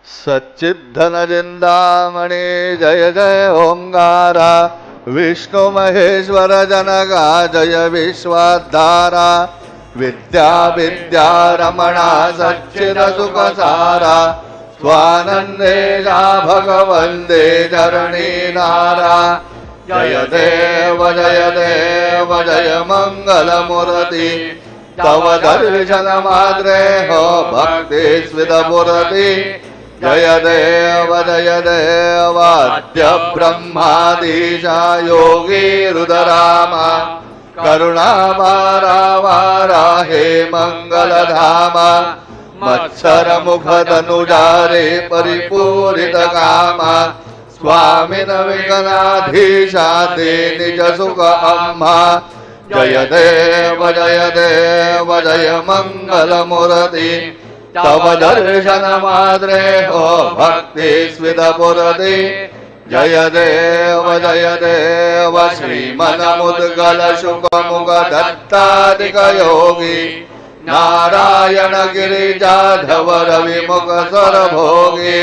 सच्चिद्धन चिंतामणि जय जय ओंकारा विष्णु महेश्वर जनगा जय विश्वाधारा विद्या विद्या रमणा सच्चिद सुख सारा स्वानंदेशा भगवंदे चरणी नारा जय देव जय मंगल मूर्ति तव दर्शन मात्रे हो भक्ति स्विद मूर्ति जय देव अद्य ब्रह्मादीशा योगी रुद्रामा करुणापारा हे मंगलधामा मत्सर मुख धनुजारे परिपूरित कामा स्वामिन विघ्नाधीशा ते निज सुख अम्मा जय देव जय मंगल मूर्ति तव दर्शन मात्रे हो भक्ति स्विद मूर्ति जय देव श्रीमन मुद्गल शुक मुख दत्तादिक योगी नारायण गिरिजाधव रवि मुख स्वर भोगी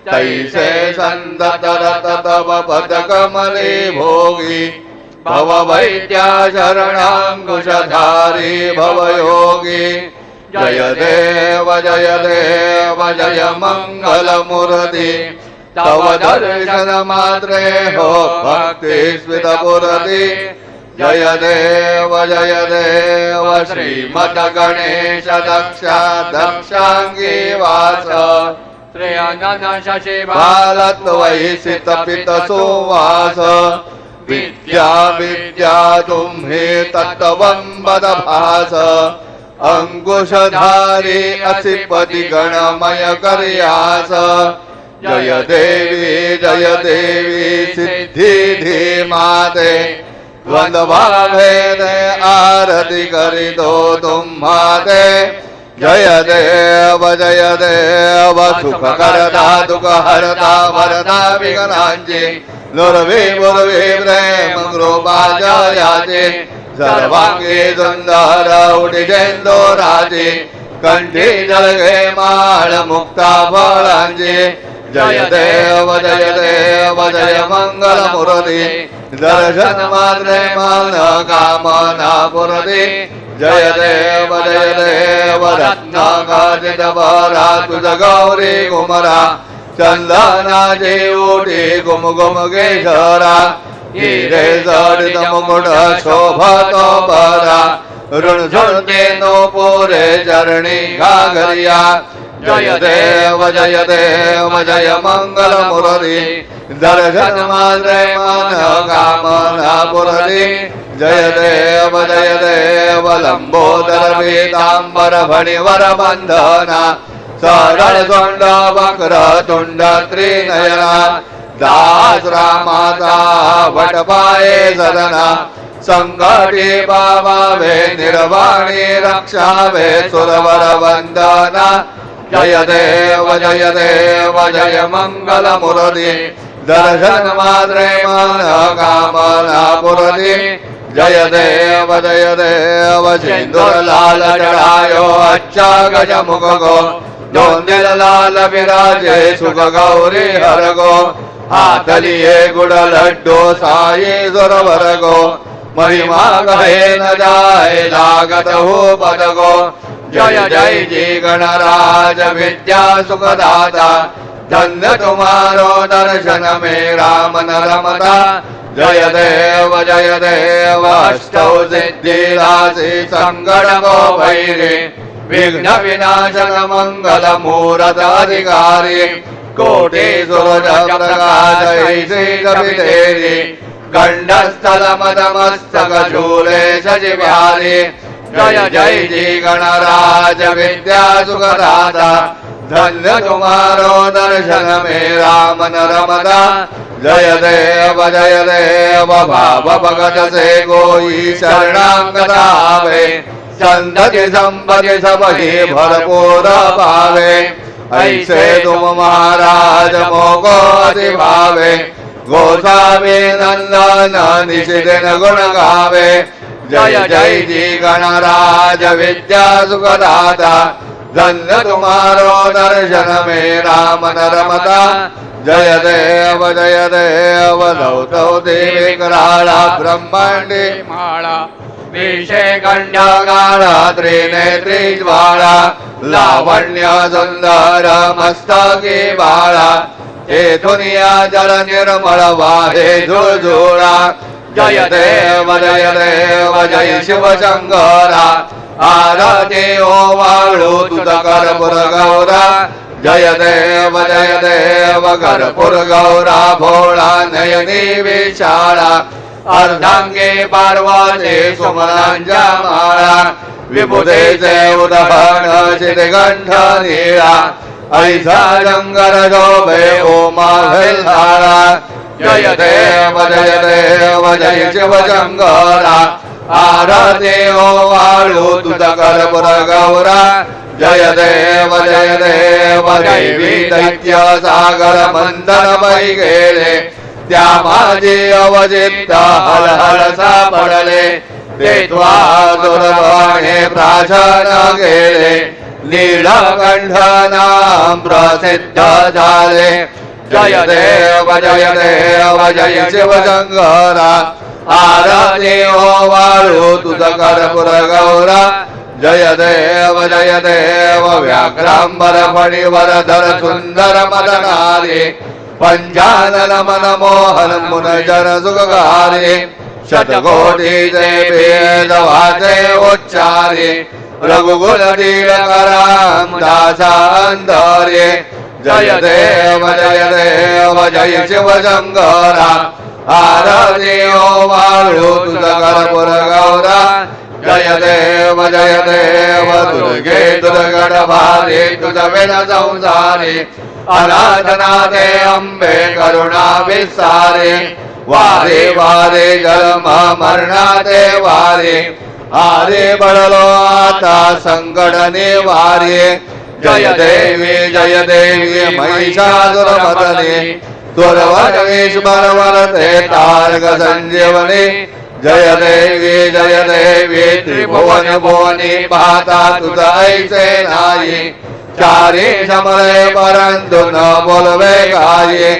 तैसे संतत रत तव पद कमले भोगी भव वैद्या शरणांकुशधारी भव योगी जय देव जय मंगल मूर्ति तव दर्शन मात्रे हो भक्ति स्विद मूर्ति जय देव श्रीमद गणेश दक्षांगी वास त्र्यंगन शशि बालत्वैसित पित सुवास विद्या तुम्हे तत्त्वं वद भास अंकुशधारी असिपति गणमय कर्यास जय देवी सिद्धि धीमाते द्वंद्वा भेदे आरती करि दो तुम्हारे जय देव सुख करता दुख हरता वरदा विघ्नांचे नुरवे मुरवे प्रेम कृपा जयाचे सर्वांगे सुंदर उडिजेंदो राजे कंठी जलगे माळ मुक्ता फळांचे जय देव जय मंगल मूर्ति दर्शन मात्रे मन कामना पूर्ति जय देव रत्न गाजित बरा तुझ गौरी कुमरा चंदना जेवटी गुम गुम गेशरा हिरे जडित मुकुट शोभतो बरा ऋण झुणते नो पुरे चरणी घागरिया जय देव जय मंगल मूर्ति दर्शन मात्रे मन कामना पूर्ति जय देव लंबोदर पीतांबर फणिवर बंधना सरळ सोंड वक्र तुंड त्रिनयना दास रामाचा वटपाये सदना संकटी पावावे निर्वाणी रक्षावे सुरवर वंदना जय देव जय मंगल मूर्ति दर्शन मात्रे मन कामना पूर्ति जय देव सिंदूर लाल चढ़ायो अच्छा गज मुख गो जोंदिल लाल विराजे सुख गौरी हर गो हाथ लिए गुड़ लड्डू साई सुरवर गो महिमा कहे न जाए लागत हो पद गो जय जी गणराज विद्या सुखदाता धन्य तुम्हारो दर्शन में राम न रमता जय देव अष्टौ सिद्धि राशि संगण गो भैरे विघ्न विनाशक मंगल मूरत अधिकारी कोटि सूरज प्रकाश ऐसे कपितेरी गंडस्थल मदमस्तक झूले शशि बिहारी जय जी गणराज विद्या सुखदाता धन्य तुम्हारो दर्शन में राम न रमता जय देव भाव भगत से कोई शरणागत आवे संतति संपत्ति सब ही भरपूर पावे ऐसे तुम महाराज मोको अति भावे गोसावी नंदन निशिदिन गुण गावे जय जी गणराज विद्या सुखदाता धन्य तुम्हारो दर्शन मेरा मन रमता जय देव दौतौ देवी कराळा ब्रह्मांडे माळा विषय कंठ काळा त्रिनेत्री ज्वाळा लावण्य सुंदर मस्तके बाळा येथून या जल निर्मळ वाहे झुळझुळा जय देव जय शिवशंकरा आरती ओ वाळू तुझ कर्पूर गौरा जय देव कर्पूर गौरा भोळा नयनी विशाळा अर्धांगे पार्वती सुमनांच्या माळा विभूतीचे उदहन शिरगंठ निळा ऐसा जंगर शोभे ओमा भेलधाळा जय देव जय शिवशंकरा आरती ओ वाळू तुझ कर्पूर गौरा जय देव देवी दैत्य सागर मंथन मै गेले त्या माझे अवचित्त हल हल सापडले ते दुर्वाणे प्राशन गेले नीलकंठ नाम प्रसिद्ध झाले जय देव जय शिवशंकरा आरती ओ वाळू तुझ कर्पूर गौरा जय देव व्याघ्रांबर फणीवर धर सुंदर मदनारे पंचानन मन मोहन मुन जन सुखकारे शतकोटीचे भेद वाचे उच्चारे रघुकुल तिलकराम दासांतरे जय देव जय शिवशंकरा आरती ओ वाळू तुझ कर्पूर गौरा जय देव दुर्गे दुर्गड भारे तुझ विण संसारे अनाथनाथे अंबे करुणा विसारे वारे वारे जन्म मरणाते वारे आरे बळलो आता संकट निवारे जय देवी महिषासुरमर्दने दुर्वटमेश्वर वरते तारक संजीवने जय देवी त्रिभुवन भुवनी पाहता तुझ ऐसे नाही चारी समरे परंतु न बोलवे गाये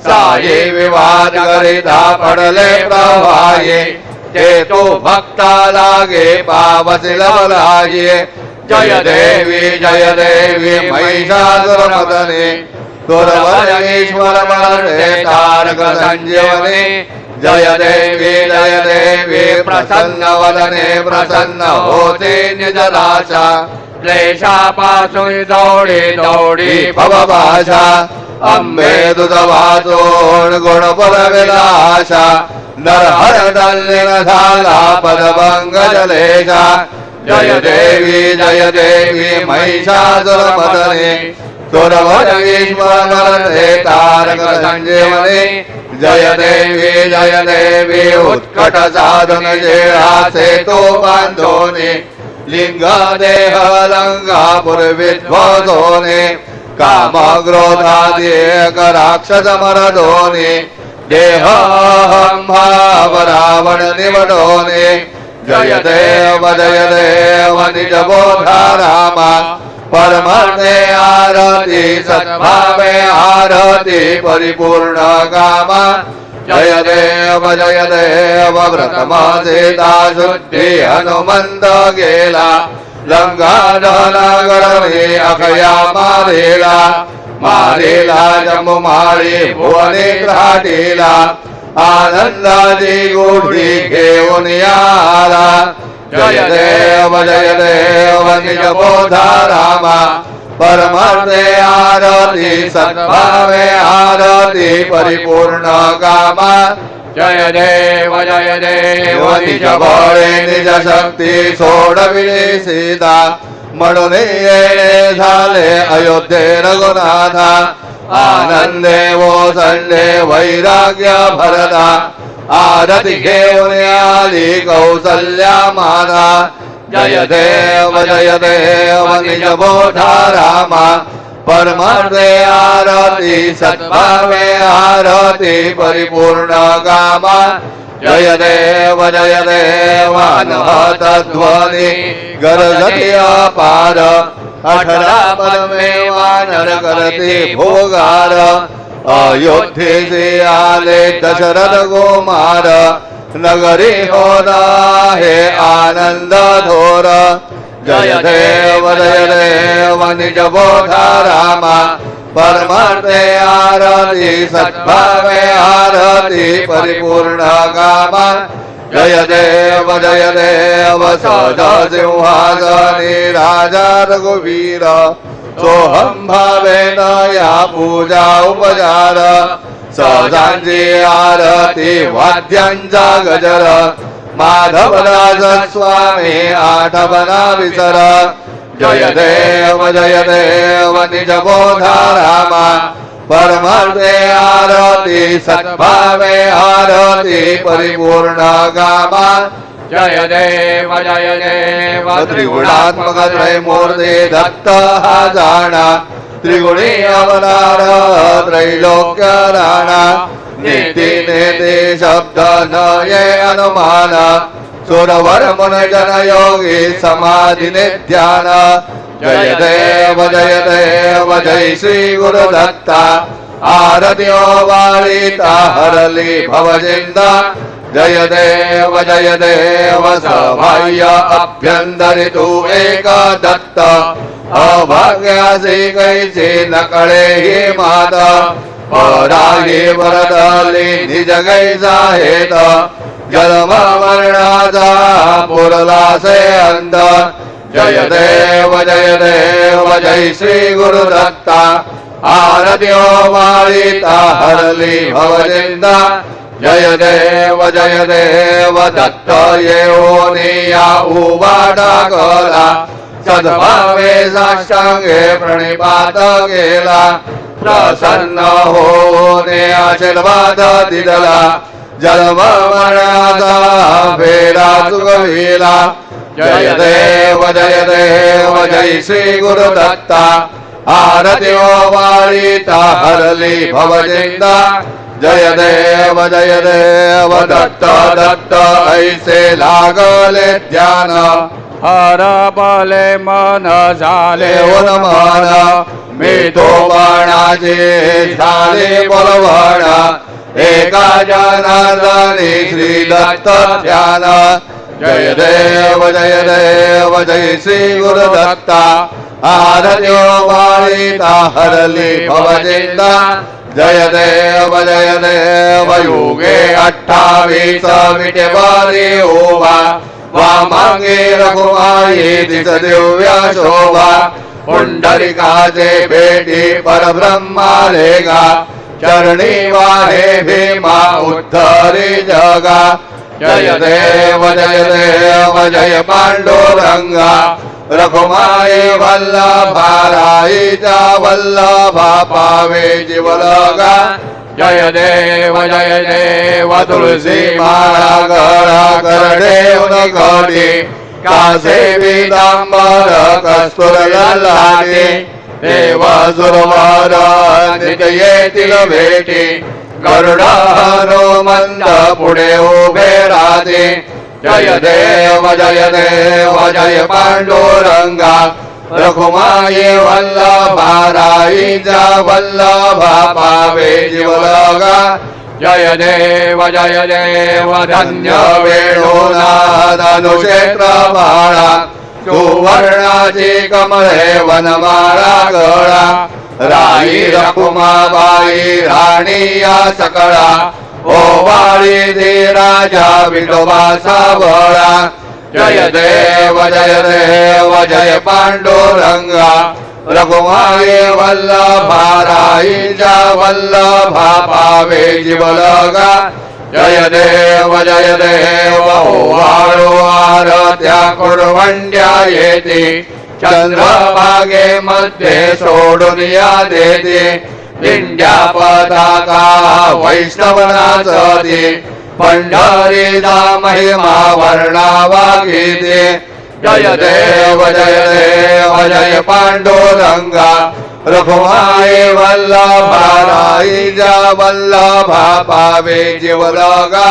साये विवाद करिता पडले प्रवाये ते तो भक्ता लागे पावसी लवलाये जय देवी महिषासुरमर्दने दुर्वटमेश्वर वरते तारक संजीवने जय देवी प्रसन्न वदने प्रसन्न होते निजलाशा क्लेशापासून दौडी दौडी भवभाषा अंबे तुझ वाचून गुणपुर विलासा नरहर दल्लीन झाला पदभंग जलेशा जय देवी महिषासुरमर्दने दुर्वटमेश्वर तारक संजीवने जय देवी उत्कट साधन जेळाचे तो बांधोने लिंग देह लंगापुर विध्वसोने काम क्रोधादी एक राक्षस मरदोने देह भाव रावण निवडोने जय देव निज बोधा रामा परमार्थे आरती सद्भावे आरती परिपूर्ण कामा जय देव व्रतमासेता शुद्धी हनुमंत गेला लंका नगरणे अखया मारेला जमू मारी भुवने घाटीला आनंदाची गोठी घेऊन आला जय देव निज बोधा रामा परमार्थे आरती सद्भावे आरती परिपूर्ण कामा जय देव निज बळे निज शक्ती सोडविले सीता म्हणून येणे झाले अयोध्ये रघुनाथा आनंदे ओसंडे वैराग्य भरता आरती घेऊन आली कौसल्या माता जय देव निज बोधा रामा परमार्थे आरती सद्भावे आरती परिपूर्ण कामा जय देव अनहत ध्वनी गरजती अपार अठरा पदमेवानर करते भोगार अयोध्येचे आले दशरथ गोमार नगरी होदा हे आनंद थोर जय देव निज बोधा रामा परमार्थे आरती सद्भावे आरती परिपूर्ण कामा जय देव सदा सिंहासनी राजा रघुवीर सोहम भावेन या पूजा उपचार सहजांची आरती वाद्यांचा गजर माधवदास स्वामी आठवना विसर जय देव निज बोधा रामा परमार्थे आरती सद्भावे आरती परिपूर्ण कामा जय देव त्रिगुणात्मक त्रयमूर्ती दत्त हा जाणा त्रिगुणी अवतार त्रैलोक्य राणा नीती नेते शब्द न ये अनुमान सुरवर मुन जन योगी समाधि ने ध्यान जय देव जय श्री गुरु दत्ता आरत्यो वाळीता हरली भवजिंदा जय देव सभाय अभ्यंतरी तू एक दत्त अभाग्यासी कैसी नकळे ही माता पराही वरदली निज कैसा हेत जन्म मरणाचा पुरला से अंत जय देव जय श्री गुरु दत्ता आरत्यो वाळीता हरली भवजिंदा जय देव दत्त येऊनिया उवाडा कला सद्भावे साष्टांगे प्रणिपात केला प्रसन्न होने आशीर्वाद दिला जन्म मरणाचा फेरा चुकविला जय देव जय श्री गुरु दत्ता आरत्यो वाळीता हरली भवजिंदा जय देव दत्त ऐसे लागले ध्यान हर बले मन झाले मन मी तो बाणाचे झाले बलवण एका जनार्दनी श्री दत्त ध्यान जय देव जय श्री गुरु दत्ता आरत्यो वाळीता हरली भवजिंदा जय देव युगे 28 विटे बारी ओवा वामांगे रघुमाई दिस दिव्य शोभा पुंडलिकाचे भेटी परब्रह्मालेगा चरणी वाहे भीमा उद्धरी जगा जय देव जय पांडुरंगा रघुमाई वल्लभाराईचा वल्लभा पावे जीवलगा जय देव तुलसी माळा गळा करडे उनगडी कासे पीतांबर कस्तुर लागे देव सुरवर नित्य येतील भेटी गरुड हनुमंत पुढे उभे राहते जय देव जय पांडुरंगा रघुमाई वल्लभाराईचा वल्लभा पावे जीवलगा जय देव धन्य वेणुनादनुक्षेत्र बाळा सुवर्णाची कमळे वनमाळा गळा राई रखुमाबाई राणी या सकळा ओवाळी दे राजा विठोबा सावळा जय देव जय पांडुरंगा रघुमाई वल्लभाराईचा वल्लभा पावे जीवलगा जय देव ओवाळू आरत्या कुरवंड्या येते चंद्रभागे मध्ये सोडून या देते दिंड्या पताका वैष्णवनाचते पंढरीचा महिमा वर्णावा गीते जय देव जय पांडुरंगा रघुमाई वल्लभाराईचा वल्लभा पावे जीवलगा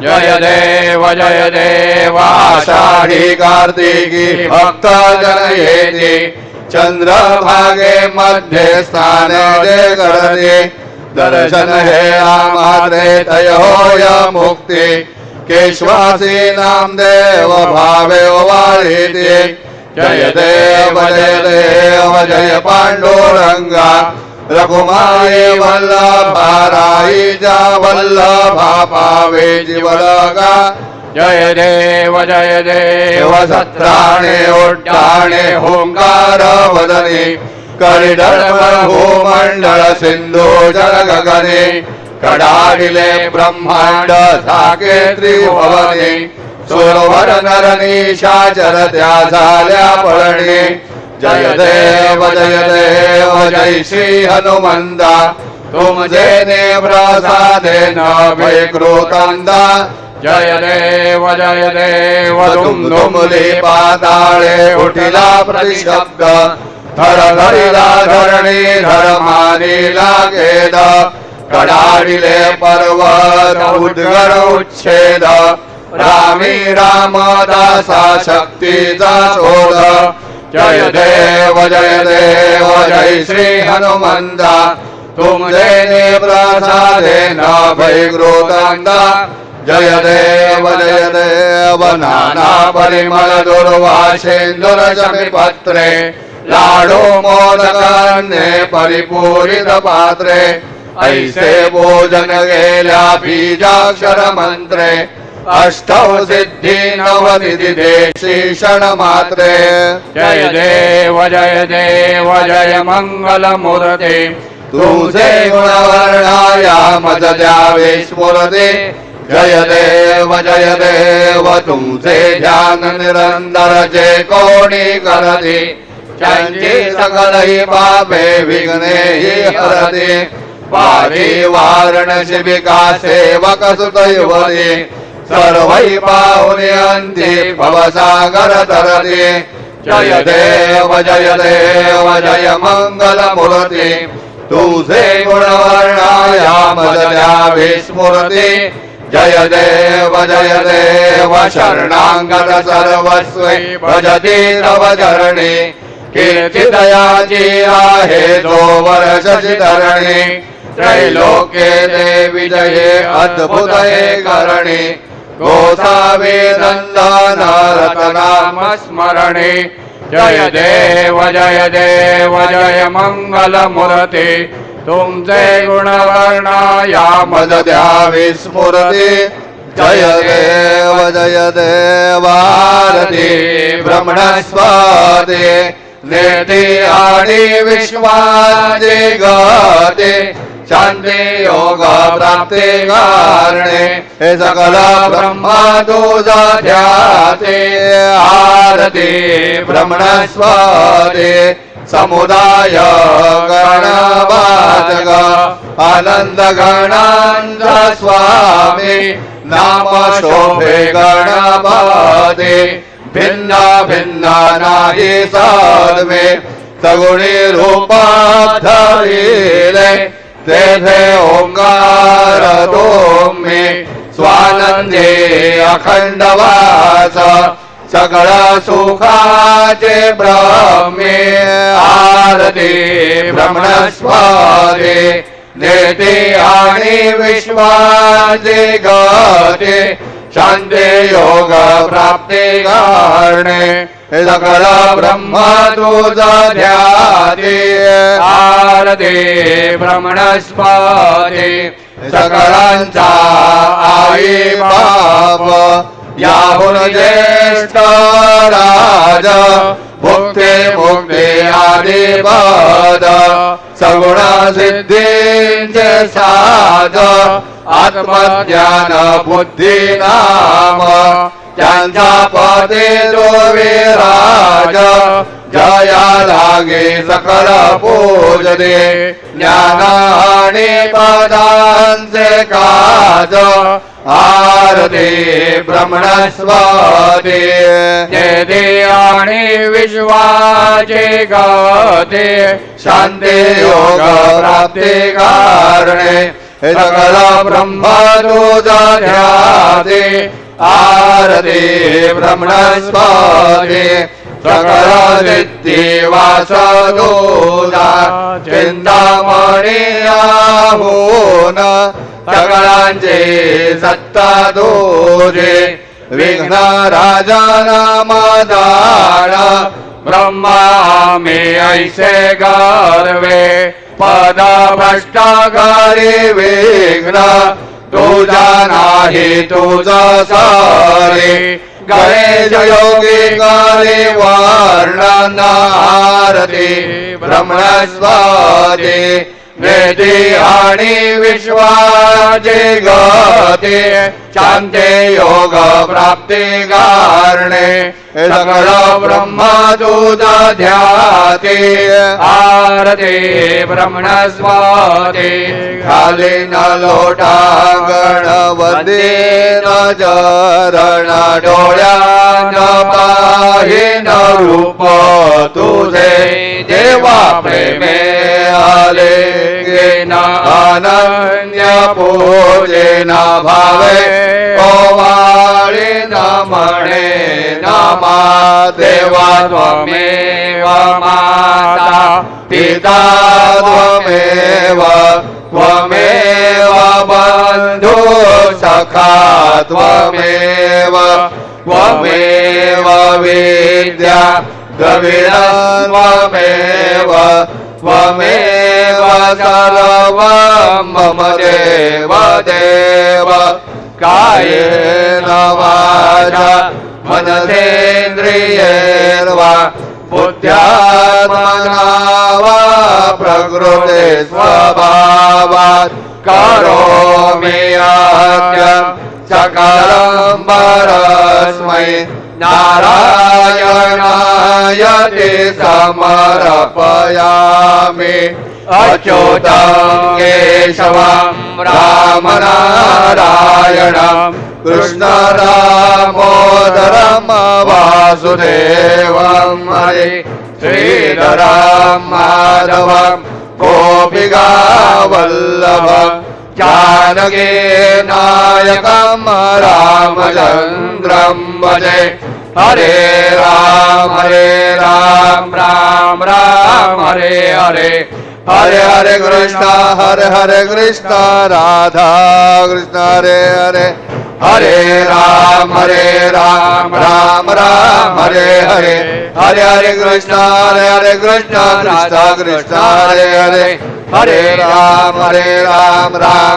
जय देव आषाढी कार्तिकी भक्त जन येते चंद्रभागे मध्ये स्थाने जे करते दर्शन हे मात्रे तयोय मुक्ती केशवासी नामदेव भावे वारिते जय देव जय पांडुरंगा रघुमाई वल्लभाराई जा वल्लभा पावे जीवलगा जय देव सत्राणे उड्डाणे होंकार वदने करिडल भूमंडल सिंधू जल गगने कडाडिले ब्रह्मांड साके त्रिभुवने सुरवर नरनीशाचर त्या झाल्या पळणे जय देव जय श्री हनुमंता तुमचे ने प्रसादे न विकृतंदा जय देव दुमदुमली पाताळे उठिला प्रतिशब्द धर धरिला धरणी धर्मानी लागेद कडाडिले पर्वत उद्गर उच्छेद रामी रामदासा शक्तीचा शोध जय देव जय श्री हनुमंता तुमचे ने प्रसादे न भयकृतंदा जय देव नाना परिमल दुर्वासेंदुर शमीपत्रे लाडो मोदकान्ने परिपूरित पात्रे ऐसे भोजन गेल्या बीजाक्षर मंत्रे अष्टौ सिद्धी नवनिधि देशीषण मात्रे जय देव जय मंगल मूर्ते तुझे गुणवर्णाया मज द्यावे स्फुरते जय देव तुमचे ध्यान निरंतर जे कोणी करते त्यांची सकलही पापे विघ्ने ही हरते वारी वारणसी शिबिका सेवक सुतयुवते सर्वही पाहुने अंती भवसागर तरते जय देव जय मंगल मूर्ती तुझे गुणवर्णाया मज द्यावे स्फुरते जय देव शरणांगत सर्वस्वे भजती तव चरणे कीर्तिदयाची आहे जो वर्षसी धरणे त्रैलोक्ये देवी जये अद्भुत हे करणे गोसावे नंदन रतनाम स्मरणे जय देव जय मंगल मूर्ते तुमचे गुणवर्णाया मज द्यावे स्फुरते जय देव आरती ब्रह्मणस्पते नेते आणि विश्वाचे गते शांती योग प्राप्ते कारणे हे सकल ब्रह्मा तुझा ध्याते आरती ब्रह्मणस्पते समुदाय गणवाचक आनंद गणांचा स्वामी नाम शोभे गणपते भिन्न भिन्न नाही साधवे सगुणी रूपात धरिले तेथे ओंकार तुम्ही स्वानंदे अखंड वास सकळ सुखाचे ब्रह्मे आरती ब्रह्मणस्पते नेते आणि विश्वाचे गते शांती योग प्राप्ती कारणे सकळ ब्रह्म तुझा ध्याते आरती ब्रह्मणस्पते सकळांचा आई बाप याहुन ज्येष्ठ राज भुक्ते मुक्ते आदिपद सगुण सिद्धींचे साध आत्मज्ञान बुद्धी नाम त्यांचा पदे जो विराज जया लागे सकल पूजते ज्ञान आणि पदांचे काज आरती ब्रह्मणस्पते नेते आणि विश्वाचे गते शांती योग प्राप्ती कारणे सकल ब्रह्म तुझा ध्याते आरती ब्रह्मणस्पते सकलसिद्धिवासदूता चिंतामणी आहोन सकळांचे सत्ता तुझे विघ्न राजा नामदान ब्रह्मा मे ऐसे गर्वे पद भ्रष्टाकारी विघ्न तुझा नाही तुझा सारे गणेश योगी काले वर्णन आरती ब्रह्मणस्पते वेदी आणि विश्वाचे गते शांते योग प्राप्ती कारणे सकळ ब्रह्म तुझा ध्याते आरती ब्रह्मणस्पते खाली न लोटा गणवते न चरण डोळ्यान पाहिन रूप तुझे देवा प्रेमे आले गेन अनन्य पूजे न भावे ओवाळी न म्हणे नमा देवा त्वमेव माता पिता त्वमेव त्वमेव बंधु सखा त्वमेव त्वमेव विद्या द्रविणत्वमेव त्वमेव सर्वं मम देव देव कायेन वाचा मनसेन्द्रियैर्वा बुद्ध्यात्मना वा प्रकृते स्वभावात् करोमि यज्ञं सकलं परस्मै नारायणाय ते समर्पयामि अच्युतं केशवं रामनारायणं कृष्ण दामोदरं वासुदेवं हरे श्रीधरं माधवं गोपिका वल्लभं जानकी नायकं रामचन्द्रं भजे हरे राम राम राम हरे हरे हरे हरे कृष्ण राधा कृष्ण हरे हरे हरे राम राम हरे हरे हरे हरे कृष्ण कृष्ण कृष्ण हरे हरे हरे राम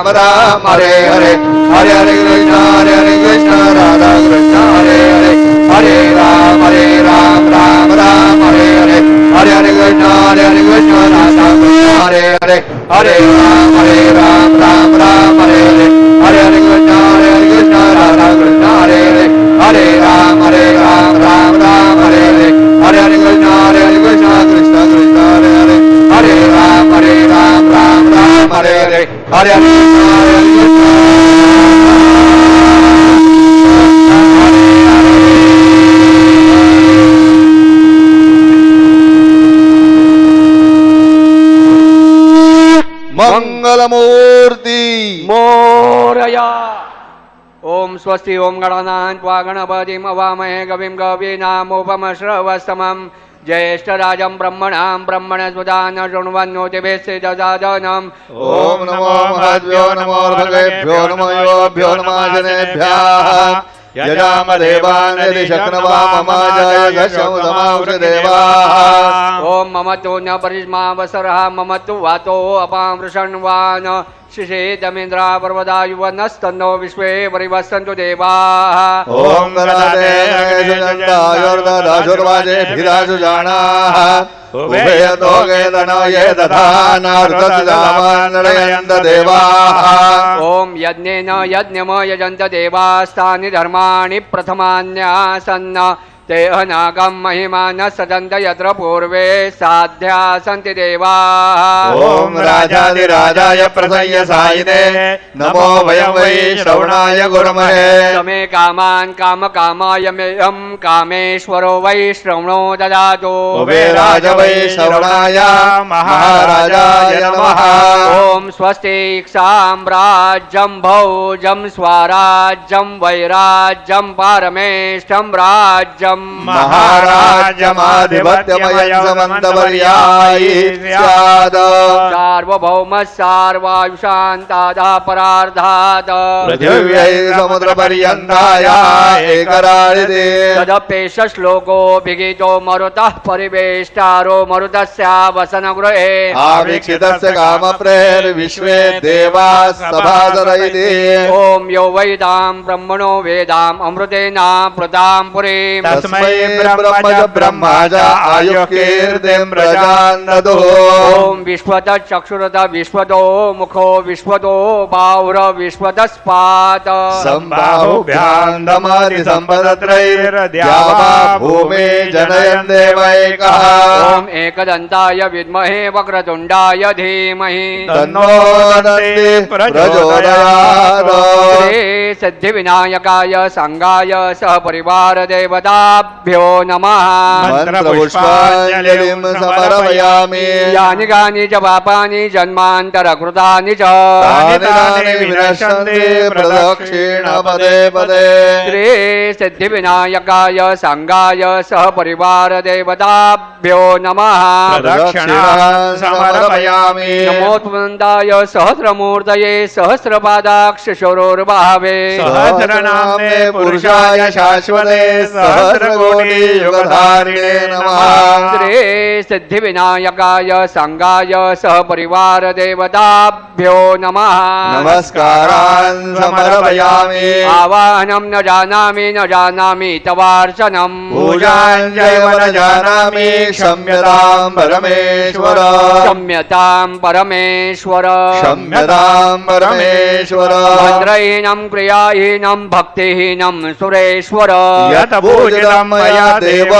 राम हरे हरे हरे हरे कृष्ण राधा कृष्ण हरे हरे हरे राम राम हरे हरे हरे हरे कृष्ण राधा कृष्ण हरे हरे हरे राम राम हरे हरे हरे हरे कृष्ण राधा कृष्ण हरे हरे हरे राम हरे हरे हरे हरे कृष्ण कृष्ण कृष्ण हरे हरे हरे राम हरे हरे हरे हरे मंगलमूर्ती मोरया ओम स्वस्ति ओम गणानां त्वा गणपतिं अवामहे कविं कवीनामुपमश्रवस्तमं ज्येष्ठराजं ब्रह्मणां ब्रह्मणस्पदान शृण्वन्नोतिभिः ददादनम् ओम नमो महद्भ्यो नमो भगवेभ्यो नमो योभ्यो नमः जनेभ्यः यजाम देवान् यदि शक्नुवाममाजय देवाः ओम मम तो न परिस्मावसरः मम तु वातो अपामृषण्वान् शिशेदमिन्द्रा पर्वदायुवनस्तन्नो विश्वे परिवसन्तु देवाः ओम गणाते गणेशुर्वाजेभिराजु जानाः उभयतो गेदनये दधानार्दतजलमानडयन्त देवाः ओम यज्ञेन यज्ञम यजन्त देवास्तानि धर्माणि प्रथमान्यासन्न ते अनागम महिमान सदन्त यत्र पूर्वे साध्या सन्ति देवाः ॐ राजाधिराजाय प्रसय्य सायिने नमो वयं वै श्रवणाय गुरुमहे समे कामान् कामकामाय मेऽहं कामेश्वरो वै श्रवणो ददातु कुबेराज वै श्रवणाय महाराजाय नमः ॐ स्वस्ति साम्राज्यं भौजं स्वराज्यं वैराज्यं पारमेष्ठं राज्यं महाराजमाधिपत्यमयं समन्तपर्यायी स्यात् सार्वभौम सार्वायुषान्तादा परार्धात् पृथिव्यै समुद्रपर्यन्ताय एकराळिते तदपेश श्लोको विगीतो मरुतः परिवेष्टारो मरुतस्यावसनगृहे आवीक्षितस्य कामप्रेर्विश्वे देवाः सभासरयिते ॐ यो वैदां ब्रह्मणो वेदाम् अमृतेनामृतां पुरीं तस्मै ब्रह्म च ब्रह्मा च आयुकीर्तिं प्रजान् ददुः ॐ विश्वतः चक्षुरतः विश्वतो मुखो विश्वतो बाहुर विश्वतस्पात् सम्बाहुभ्यां दमति सम्पदत्रैर्द्यावा भूमे जनयन् देवैकः ॐ एकदन्ताय विद्महे वक्रतुण्डाय धीमहि तन्नो दन्ति प्रचोदयात् श्री सिद्धिविनायकाय संगाय सहपरिवार देवताभ्यो नमः मन्त्रपुष्पाञ्जलिं समर्पयामि यानि कानि च पापानि जन्मान्तरकृतानि च तानि तानि विनश्यन्ति प्रदक्षिणपदे पदे श्री सिद्धिविनायकाय संगाय सहपरिवार देवताभ्यो नमः प्रदक्षिणान् समर्पयामि नमोत्वन्दाय सहस्रमूर्तये सहस्रपादाक्षशोरोर्भावे सहस्रनाम्ने पुरुषाय शाश्वते सहस्रकोटियुगधारिणे नमः श्री सिद्धिविनायकाय संगाय सहपरिवार देवताभ्यो नमः नमस्कारान् समर्पयामि आवाहनं न जानामि तवार्चनं पूजां चैव न जानामि क्षम्यतां परमेश्वर क्षम्यतां परमेश्वर क्षम्यतां परमेश्वर मन्त्रहीनं क्रियाहीनं भक्तिहीनं सुरेश्वर यत् पूजितं मया देव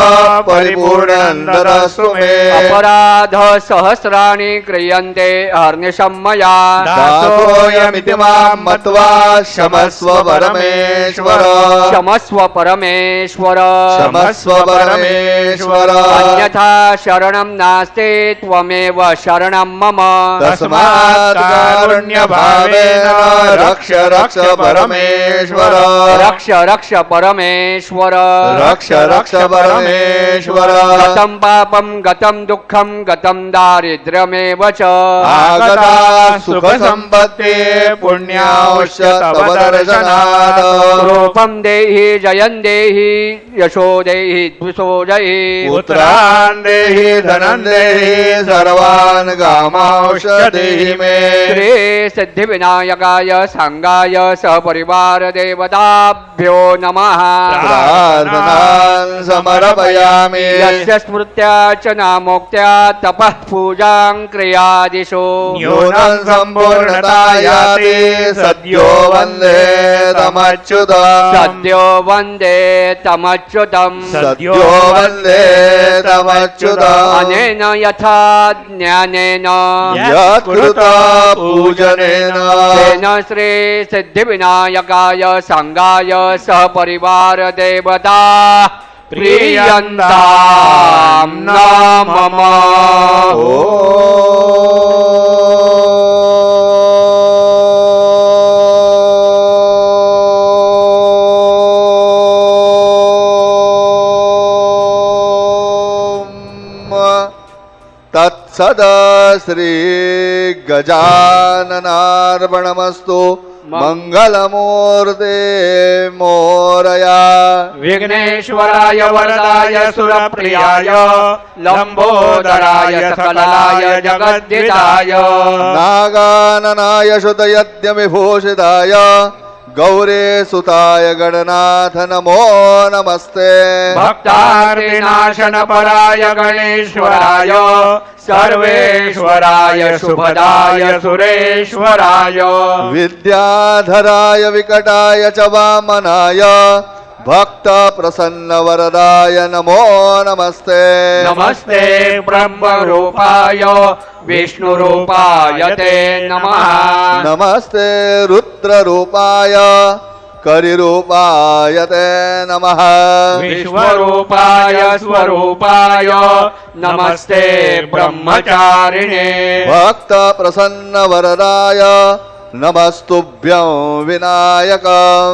परिपूर्णन्तरस्तु मे अपराध सहस्राणि क्रियन्ते हर्निशं मया दासोऽयमिति मां मत्वा क्षमस्व परमेश्वर क्षमस्व परमेश्वर क्षमस्व परमेश्वर अन्यथा शरणं नास्ति त्वमेव शरणं मम तस्मात् कारुण्यभावेन रक्ष रक्ष परमेश्वर रक्ष रक्ष परमेश्वर रक्ष रक्ष परमेश्वर गतं पापं गतं दुःखं गतं दारिद्र्यमेव च आगता सुख संपत्ति पुण्याश्च तव दर्शनात् रूपं देहि जयं देहि यशो देहि द्विषो देहि पुत्रान् देहि धनं देहि सर्वान् कामांश्च देहि मे श्री सिद्धिविनायकाय संगाय सहपरिवार देवताभ्यो नमः प्रार्थनान् समर्पयामि यस्य स्मृत्या च नामोक्त्या तपः पूजां क्रियादिषु न्यूनं सम्पूर्णता याति सद्यो वन्दे तमच्युत सद्यो वन्दे तमच्युतं सद्यो वन्दे तमच्युत अनेन यथा ज्ञानेन यत्कृत पूजनेन तेन श्री सिद्धिविनायकाय संगाय सहपरिवार देवता प्रीयन्तां न मम तत्सद श्री गजाननार्पणमस्तु मंगलमूर्ते मोरया विघ्नेश्वराय वरदाय सुरप्रियाय लंबोदराय सकलाय जगद्दिताय नागाननाय शुतयज्ञविभूषिताय गौरे सुताय गणनाथ नमो नमस्ते भक्तार्तिनाशन पराय गणेश्वराय सर्वेश्वराय शुभदाय सुरेश्वराय विद्याधराय विकटाय च वामनाय भक्त प्रसन्न वरदाय नमो नमस्ते नमस्ते ब्रह्मरूपाय विष्णुरूपाय ते नमः नमस्ते रुद्ररूपाय करिरूपाय ते नमः विश्वरूपाय स्वरूपाय नमस्ते ब्रह्मचारिणे भक्त प्रसन्न वरदाय नमस्तुभ्यं विनायक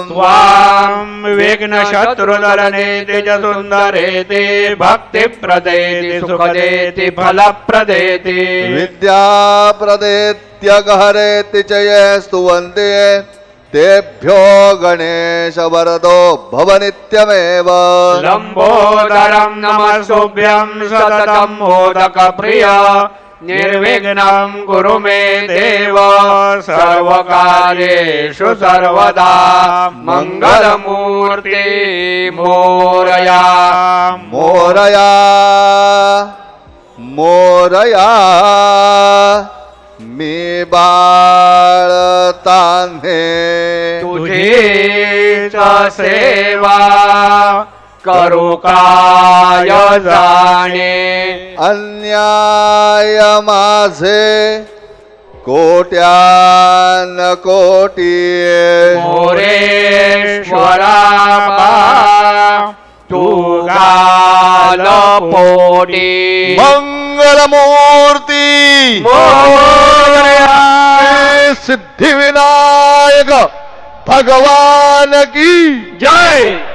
त्वां विघ्नशत्रुदलनेति च सुन्दरेति भक्तिप्रदेति सुखदेति फलप्रदेति विद्याप्रदेत्यगहरेति च ये स्तुवन्ति तेभ्यो गणेश वरदो भव नित्यमेव लम्बोदरं नमस्तुभ्यं सततं मोदकप्रिय निर्विघ्नं कुरु मे देव सर्वकार्येषु सर्वदा मङ्गलमूर्ति मोरया मोरया मोरया मी बाळतान्हे तुझीच सेवा करू काय जाणे अन्याय माझे कोट्यान कोटी मोरेश्वरा तू गाल पोटी मंगलमूर्ती मोरया सिद्धिविनायक भगवान की जय